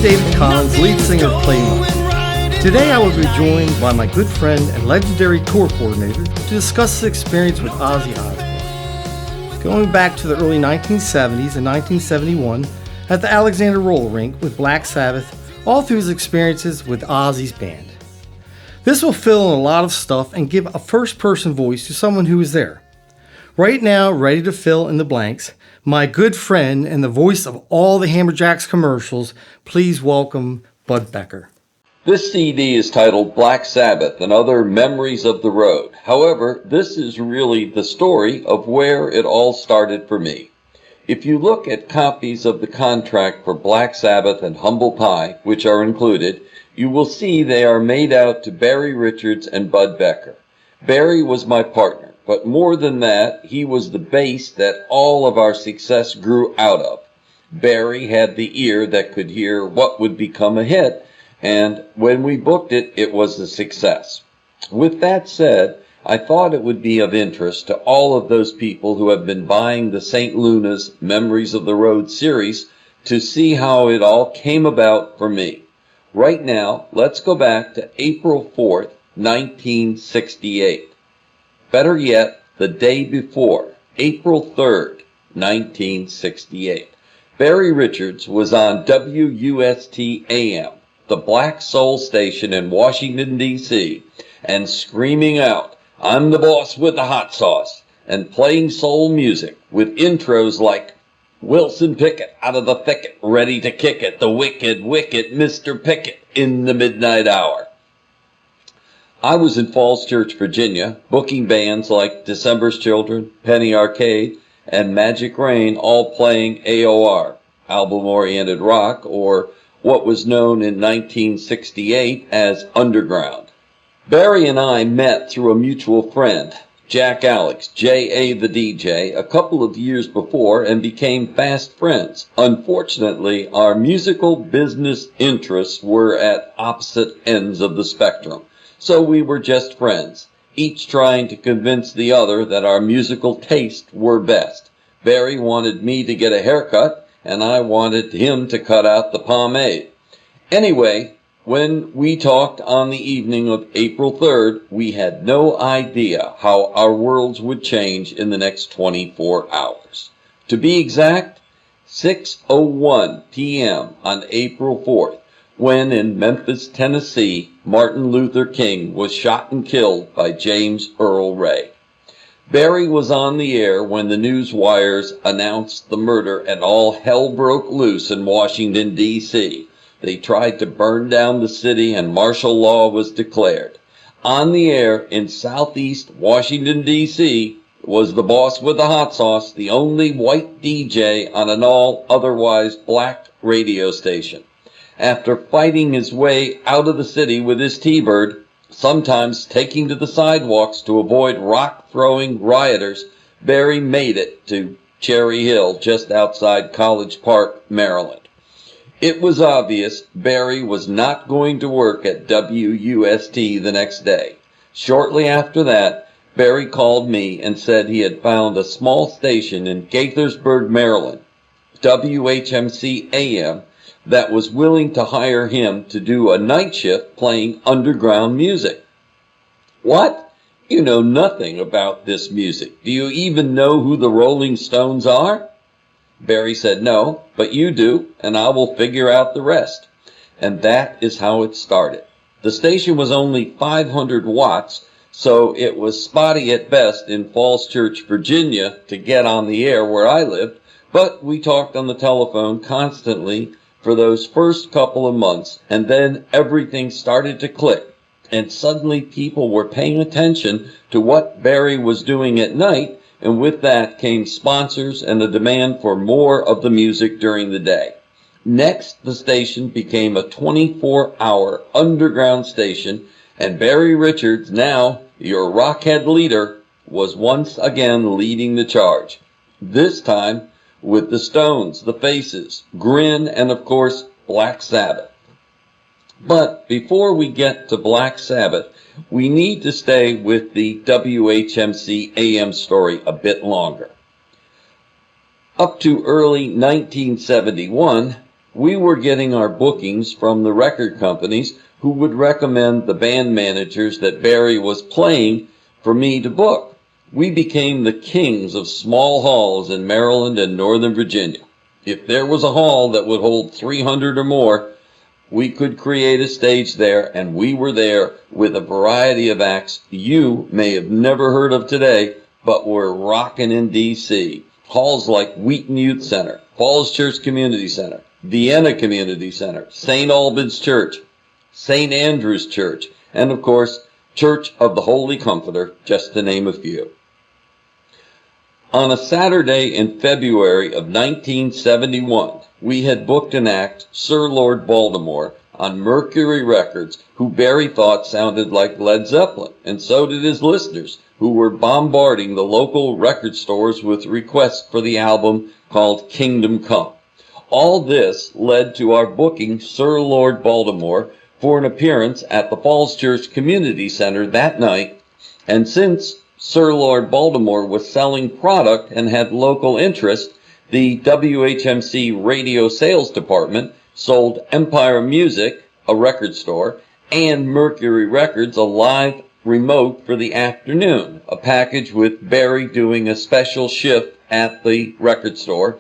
David Collins, lead singer of Playmore. Today I will be joined by my good friend and legendary tour coordinator to discuss his experience with Ozzy Osbourne. Going back to the early 1970s and 1971 at the Alexander Roller Rink with Black Sabbath, all through his experiences with Ozzy's band. This will fill in a lot of stuff and give a first-person voice to someone who was there. Right now, ready to fill in the blanks, my good friend and the voice of all the Hammerjacks commercials, please welcome Bud Becker. This CD is titled Black Sabbath and Other Memories of the Road. However, this is really the story of where it all started for me. If you look at copies of the contract for Black Sabbath and Humble Pie, which are included, you will see they are made out to Barry Richards and Bud Becker. Barry was my partner, but more than that, he was the base that all of our success grew out of. Barry had the ear that could hear what would become a hit, and when we booked it, it was a success. With that said, I thought it would be of interest to all of those people who have been buying the St. Luna's Memories of the Road series to see how it all came about for me. Right now, let's go back to April 4th, 1968. Better yet, the day before, April 3rd, 1968. Barry Richards was on WUST-AM, the black soul station in Washington, D.C., and screaming out, "I'm the boss with the hot sauce," and playing soul music with intros like, "Wilson Pickett out of the thicket, ready to kick it, the wicked, wicked Mr. Pickett in the midnight hour." I was in Falls Church, Virginia, booking bands like December's Children, Penny Arcade, and Magic Rain, all playing AOR, album-oriented rock, or what was known in 1968 as underground. Barry and I met through a mutual friend, Jack Alex, J.A. the DJ, a couple of years before and became fast friends. Unfortunately, our musical business interests were at opposite ends of the spectrum, so we were just friends, each trying to convince the other that our musical tastes were best. Barry wanted me to get a haircut, and I wanted him to cut out the pomade. Anyway, when we talked on the evening of April 3rd, we had no idea how our worlds would change in the next 24 hours. To be exact, 6:01 p.m. on April 4th, when in Memphis, Tennessee, Martin Luther King was shot and killed by James Earl Ray. Barry was on the air when the news wires announced the murder, and all hell broke loose in Washington, D.C. They tried to burn down the city and martial law was declared. On the air in southeast Washington, D.C. was the boss with the hot sauce, the only white DJ on an all otherwise black radio station. After fighting his way out of the city with his T-Bird, sometimes taking to the sidewalks to avoid rock-throwing rioters, Barry made it to Cherry Hill, just outside College Park, Maryland. It was obvious Barry was not going to work at WUST the next day. Shortly after that, Barry called me and said he had found a small station in Gaithersburg, Maryland, WHMC-AM, that was willing to hire him to do a night shift playing underground music. What? You know nothing about this music. Do you even know who the Rolling Stones are? Barry said, "No, but you do, and I will figure out the rest." And that is how it started. The station was only 500 watts, so it was spotty at best in Falls Church, Virginia, to get on the air where I lived, but we talked on the telephone constantly for those first couple of months, and then everything started to click, and suddenly people were paying attention to what Barry was doing at night, and with that came sponsors and a demand for more of the music during the day. Next, the station became a 24-hour underground station, and Barry Richards, now your rockhead leader, was once again leading the charge. This time with the Stones, the Faces, Grin, and of course, Black Sabbath. But before we get to Black Sabbath, we need to stay with the WHMC AM story a bit longer. Up to early 1971, we were getting our bookings from the record companies who would recommend the band managers that Barry was playing for me to book. We became the kings of small halls in Maryland and Northern Virginia. If there was a hall that would hold 300 or more, we could create a stage there, and we were there with a variety of acts you may have never heard of today, but were rocking in D.C. Halls like Wheaton Youth Center, Falls Church Community Center, Vienna Community Center, St. Albans Church, St. Andrew's Church, and of course, Church of the Holy Comforter, just to name a few. On a Saturday in February of 1971, we had booked an act, Sir Lord Baltimore, on Mercury Records, who Barry thought sounded like Led Zeppelin, and so did his listeners, who were bombarding the local record stores with requests for the album called Kingdom Come. All this led to our booking Sir Lord Baltimore for an appearance at the Falls Church Community Center that night, and since Sir Lord Baltimore was selling product and had local interest, the WHMC radio sales department sold Empire Music, a record store, and Mercury Records, a live remote for the afternoon, a package with Barry doing a special shift at the record store,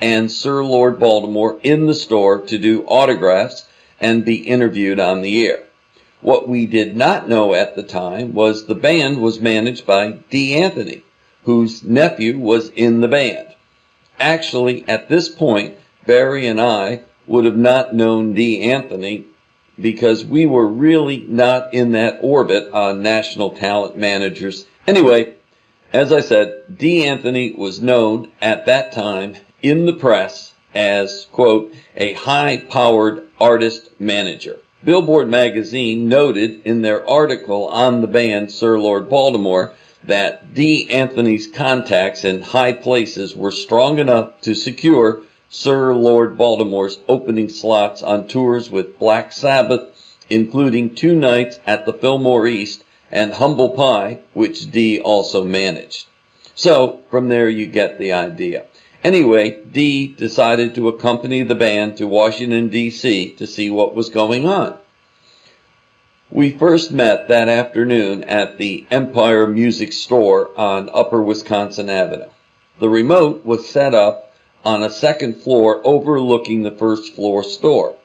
and Sir Lord Baltimore in the store to do autographs and be interviewed on the air. What we did not know at the time was the band was managed by Dee Anthony, whose nephew was in the band. Actually, at this point, Barry and I would have not known Dee Anthony because we were really not in that orbit on national talent managers. Anyway, as I said, Dee Anthony was known at that time in the press as, quote, a high-powered artist manager. Billboard magazine noted in their article on the band Sir Lord Baltimore that Dee Anthony's contacts in high places were strong enough to secure Sir Lord Baltimore's opening slots on tours with Black Sabbath, including 2 nights at the Fillmore East and Humble Pie, which Dee also managed. So, from there you get the idea. Anyway, Dee decided to accompany the band to Washington, D.C. to see what was going on. We first met that afternoon at the Empire Music Store on Upper Wisconsin Avenue. The remote was set up on a second floor overlooking the first floor store.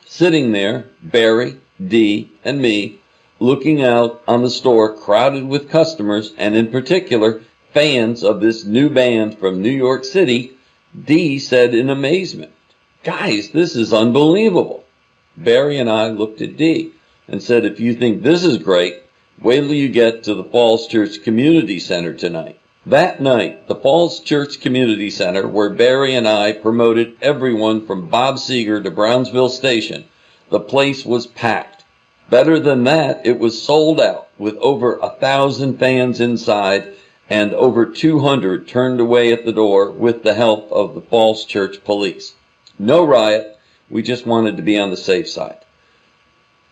Sitting there, Barry, Dee, and me, looking out on the store crowded with customers, and in particular, fans of this new band from New York City, Dee said in amazement, "Guys, this is unbelievable." Barry and I looked at Dee and said, "If you think this is great, wait till you get to the Falls Church Community Center tonight." That night, the Falls Church Community Center, where Barry and I promoted everyone from Bob Seger to Brownsville Station, the place was packed. Better than that, it was sold out, with over 1,000 fans inside and over 200 turned away at the door with the help of the Falls Church police. No riot, we just wanted to be on the safe side.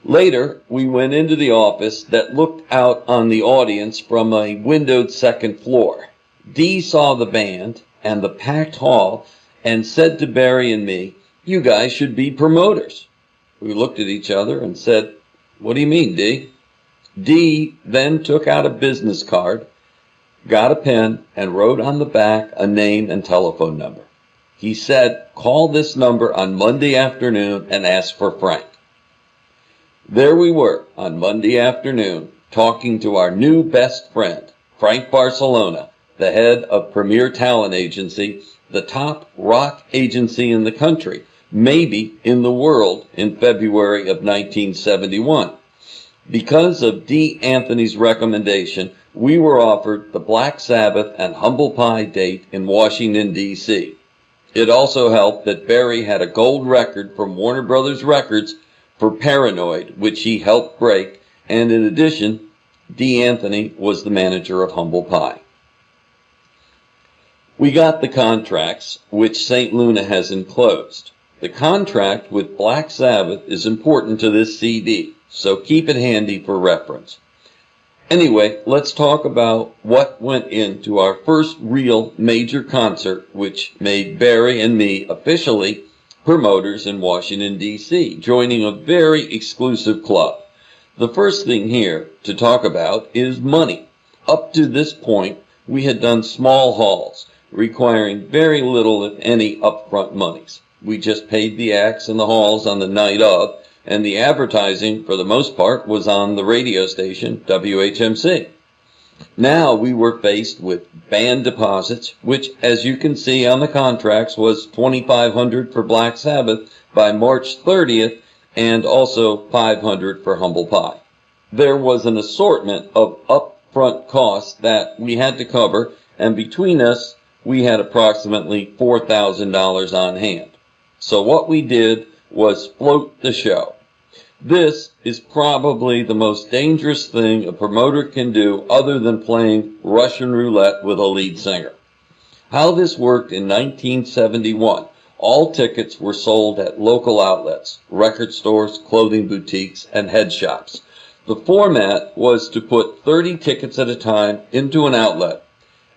Later, we went into the office that looked out on the audience from a windowed second floor. Dee saw the band and the packed hall and said to Barry and me, "You guys should be promoters." We looked at each other and said, "What do you mean, Dee?" Dee then took out a business card, got a pen, and wrote on the back a name and telephone number. He said, "Call this number on Monday afternoon and ask for Frank." There we were on Monday afternoon talking to our new best friend, Frank Barcelona, the head of Premier Talent Agency, the top rock agency in the country, maybe in the world, in February of 1971. Because of Dee Anthony's recommendation, we were offered the Black Sabbath and Humble Pie date in Washington, D.C. It also helped that Barry had a gold record from Warner Brothers Records for Paranoid, which he helped break, and in addition, Dee Anthony was the manager of Humble Pie. We got the contracts, which St. Luna has enclosed. The contract with Black Sabbath is important to this CD, so keep it handy for reference. Anyway, let's talk about what went into our first real major concert, which made Barry and me officially promoters in Washington, D.C., joining a very exclusive club. The first thing here to talk about is money. Up to this point, we had done small halls, requiring very little, if any, upfront monies. We just paid the acts and the halls on the night of, and the advertising, for the most part, was on the radio station, WHMC. Now we were faced with band deposits, which, as you can see on the contracts, was $2,500 for Black Sabbath by March 30th, and also $500 for Humble Pie. There was an assortment of upfront costs that we had to cover, and between us, we had approximately $4,000 on hand. So what we did was float the show. This is probably the most dangerous thing a promoter can do other than playing Russian roulette with a lead singer. How this worked in 1971, all tickets were sold at local outlets, record stores, clothing boutiques, and head shops. The format was to put 30 tickets at a time into an outlet.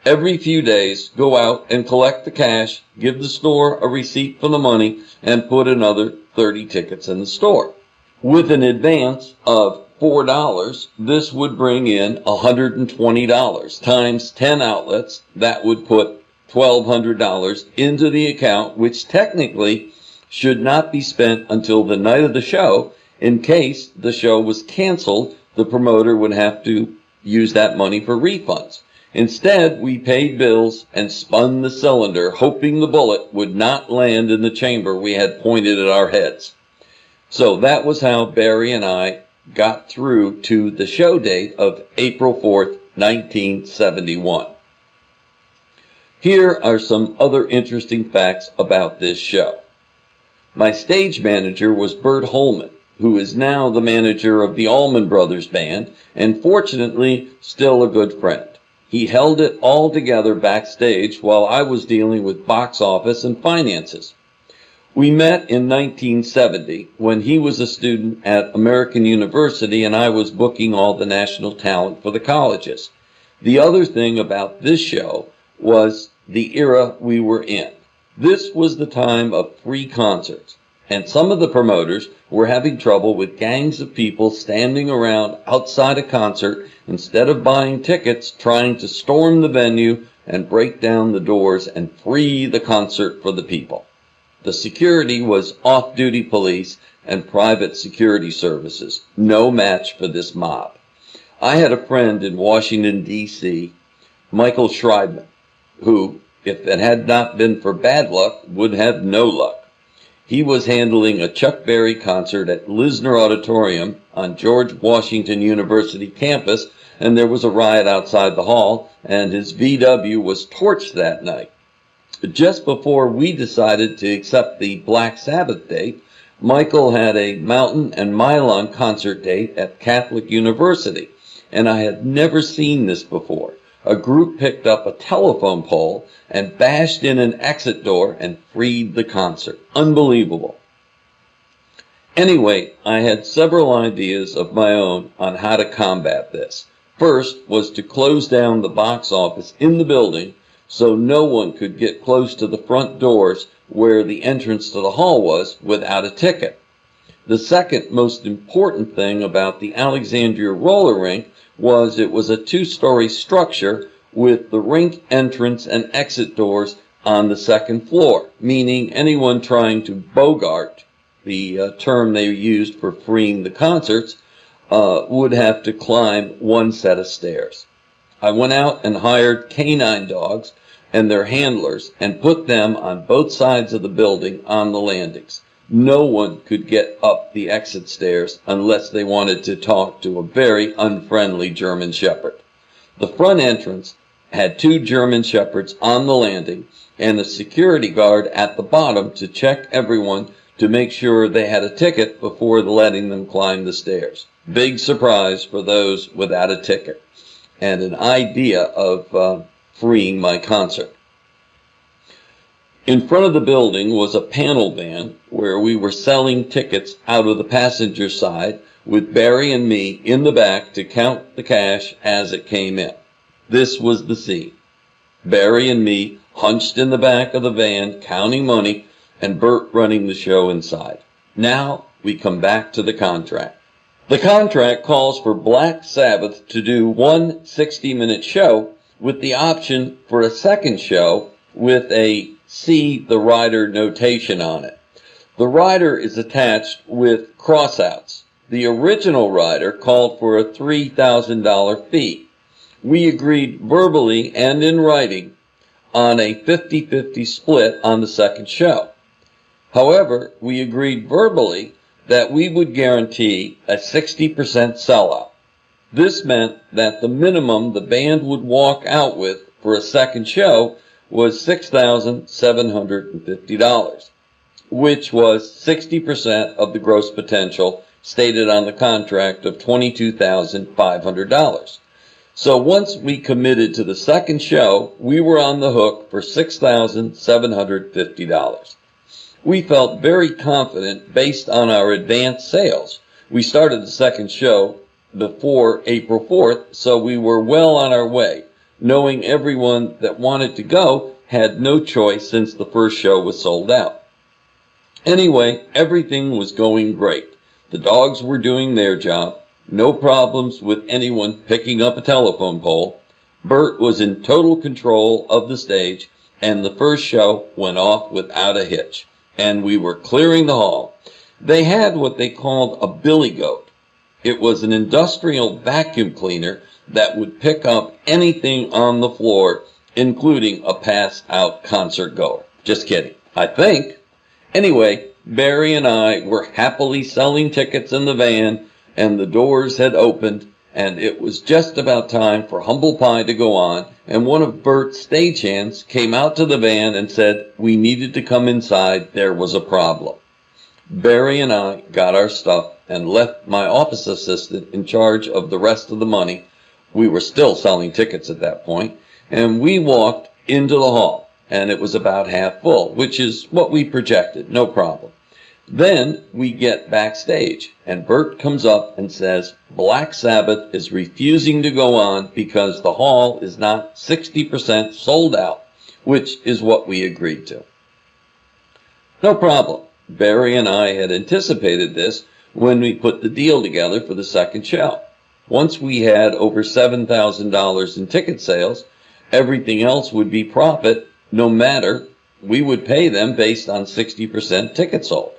Every few days, go out and collect the cash, give the store a receipt for the money, and put another 30 tickets in the store. With an advance of $4, this would bring in $120 times 10 outlets. That would put $1,200 into the account, which technically should not be spent until the night of the show. In case the show was canceled, the promoter would have to use that money for refunds. Instead, we paid bills and spun the cylinder, hoping the bullet would not land in the chamber we had pointed at our heads. So that was how Barry and I got through to the show date of April 4th, 1971. Here are some other interesting facts about this show. My stage manager was Bert Holman, who is now the manager of the Allman Brothers Band, and fortunately still a good friend. He held it all together backstage while I was dealing with box office and finances. We met in 1970 when he was a student at American University and I was booking all the national talent for the colleges. The other thing about this show was the era we were in. This was the time of free concerts, and some of the promoters were having trouble with gangs of people standing around outside a concert instead of buying tickets, trying to storm the venue and break down the doors and free the concert for the people. The security was off-duty police and private security services, no match for this mob. I had a friend in Washington, D.C., Michael Schreibman, who, if it had not been for bad luck, would have no luck. He was handling a Chuck Berry concert at Lisner Auditorium on George Washington University campus, and there was a riot outside the hall, and his VW was torched that night. Just before we decided to accept the Black Sabbath date, Michael had a Mountain and Mylon concert date at Catholic University, and I had never seen this before. A group picked up a telephone pole and bashed in an exit door and freed the concert. Unbelievable. Anyway, I had several ideas of my own on how to combat this. First was to close down the box office in the building so no one could get close to the front doors where the entrance to the hall was without a ticket. The second most important thing about the Alexandria roller rink was it was a two-story structure with the rink entrance and exit doors on the second floor, meaning anyone trying to bogart, the term they used for freeing the concerts, would have to climb one set of stairs. I went out and hired canine dogs and their handlers and put them on both sides of the building on the landings. No one could get up the exit stairs unless they wanted to talk to a very unfriendly German Shepherd. The front entrance had 2 German Shepherds on the landing and a security guard at the bottom to check everyone to make sure they had a ticket before letting them climb the stairs. Big surprise for those without a ticket, and an idea of freeing my concert. In front of the building was a panel van where we were selling tickets out of the passenger side with Barry and me in the back to count the cash as it came in. This was the scene. Barry and me hunched in the back of the van counting money and Bert running the show inside. Now we come back to the contract. The contract calls for Black Sabbath to do one 60-minute show with the option for a second show with a "see the rider" notation on it. The rider is attached with crossouts. The original rider called for a $3,000 fee. We agreed verbally and in writing on a 50-50 split on the second show. However, we agreed verbally that we would guarantee a 60% sellout. This meant that the minimum the band would walk out with for a second show was $6,750, which was 60% of the gross potential stated on the contract of $22,500. So once we committed to the second show, we were on the hook for $6,750. We felt very confident based on our advanced sales. We started the second show before April 4th, so we were well on our way, knowing everyone that wanted to go had no choice since the first show was sold out. Anyway, everything was going great. The dogs were doing their job. No problems with anyone picking up a telephone pole. Bert was in total control of the stage, and the first show went off without a hitch. And we were clearing the hall. They had what they called a billy goat. It was an industrial vacuum cleaner that would pick up anything on the floor, including a passed-out concert goer. Just kidding, I think. Anyway, Barry and I were happily selling tickets in the van, and the doors had opened, and it was just about time for Humble Pie to go on, and one of Bert's stagehands came out to the van and said we needed to come inside, there was a problem. Barry and I got our stuff and left my office assistant in charge of the rest of the money. We were still selling tickets at that point, and we walked into the hall, and it was about half full, which is what we projected, no problem. Then we get backstage, and Bert comes up and says Black Sabbath is refusing to go on because the hall is not 60% sold out, which is what we agreed to. No problem. Barry and I had anticipated this when we put the deal together for the second show. Once we had over $7,000 in ticket sales, everything else would be profit, no matter. We would pay them based on 60% tickets sold.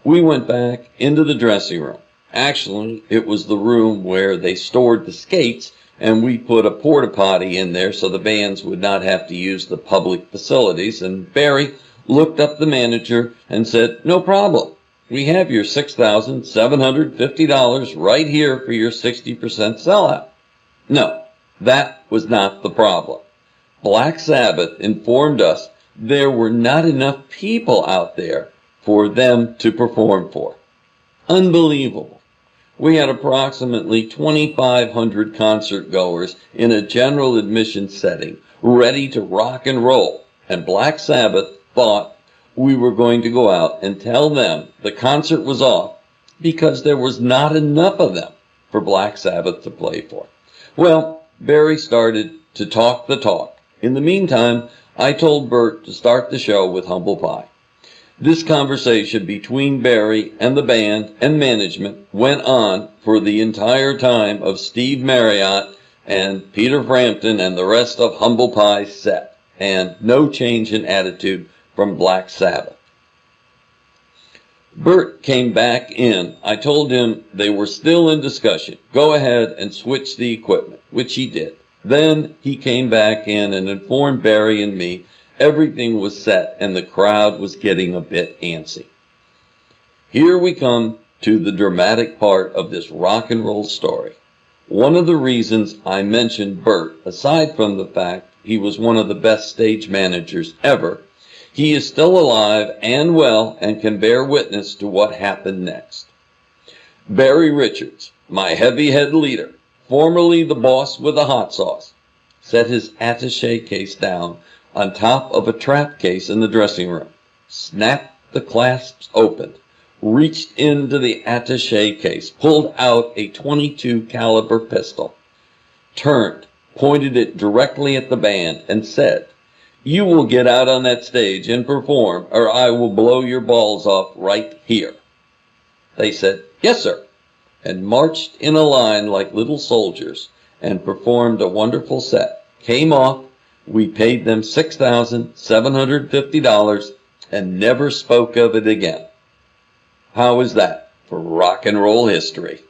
We went back into the dressing room. Actually, it was the room where they stored the skates, and we put a porta potty in there so the bands would not have to use the public facilities, and Barry looked up the manager and said, no problem. We have your $6,750 right here for your 60% sellout. No, that was not the problem. Black Sabbath informed us there were not enough people out there for them to perform for. Unbelievable. We had approximately 2,500 concert goers in a general admission setting, ready to rock and roll, and Black Sabbath thought we were going to go out and tell them the concert was off because there was not enough of them for Black Sabbath to play for. Well, Barry started to talk the talk. In the meantime, I told Bert to start the show with Humble Pie. This conversation between Barry and the band and management went on for the entire time of Steve Marriott and Peter Frampton and the rest of Humble Pie's set, and no change in attitude from Black Sabbath. Bert came back in. I told him they were still in discussion. Go ahead and switch the equipment, which he did. Then he came back in and informed Barry and me everything was set and the crowd was getting a bit antsy. Here we come to the dramatic part of this rock and roll story. One of the reasons I mentioned Bert, aside from the fact he was one of the best stage managers ever, he is still alive and well and can bear witness to what happened next. Barry Richards, my heavy head leader, formerly the boss with the hot sauce, set his attaché case down on top of a trap case in the dressing room, snapped the clasps open, reached into the attaché case, pulled out a .22 caliber pistol, turned, pointed it directly at the band, and said, You will get out on that stage and perform, or I will blow your balls off right here." They said, "Yes, sir," and marched in a line like little soldiers and performed a wonderful set. Came off, we paid them $6,750 and never spoke of it again. How is that for rock and roll history?